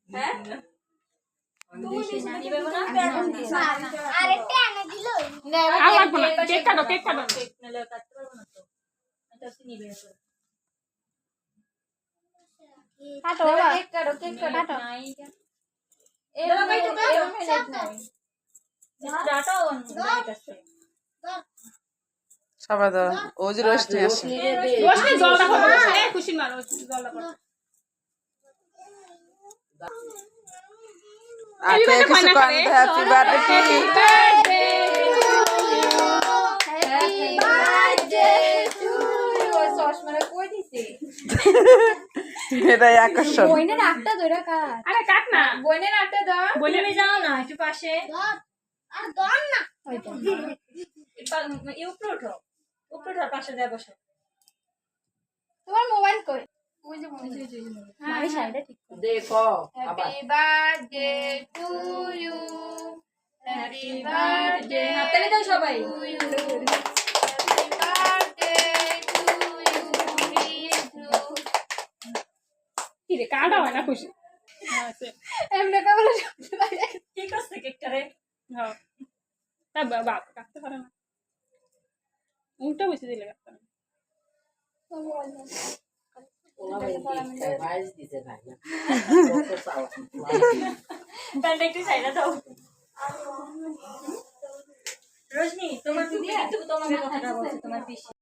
হ্যাঁ কেক কাটো কেক কাটো কেক নিলে কাটতে পারবো না তো এটা কি নিবে কাটো কেক কাটো কেক কাটো নাই এ ভাই তো কাটো নাই ডাটা অন আছে সবাই দাও ওই যে রোশনি আসে রোশনি জলটা করো এ খুশি মারো জলটা করো আকে কিছু কোন happy birthday happy birthday to you সসমারে কই দিছে এটাই আকর্ষণ বইনের আটটা ধরে কাট আরে কাট না বইনের আটটা দাও বলে আমি যাও না একটু পাশে আর দন না এই উপরে ওঠো পাশে যায় বসো তোমার মোবাইল কই ওই যে আমি সাইডে ঠিক দেখো happy birthday to you happy birthday হাততালি দাও সবাই হ্যাপি বার্থডে টু ইউ কি রে কাটা হয় না খুশি এমনে কেমন কি করছে কেকটা রে হ্যাঁ তা বাবা কাটতে পারে না উল্টা বসে দিলে কাটতে না ভাইস দিতে ভাই না প্যান্ট একটু সাইডে দাও রোশনি তোমার তোমাকে কথাটা বলছি তোমার পিসি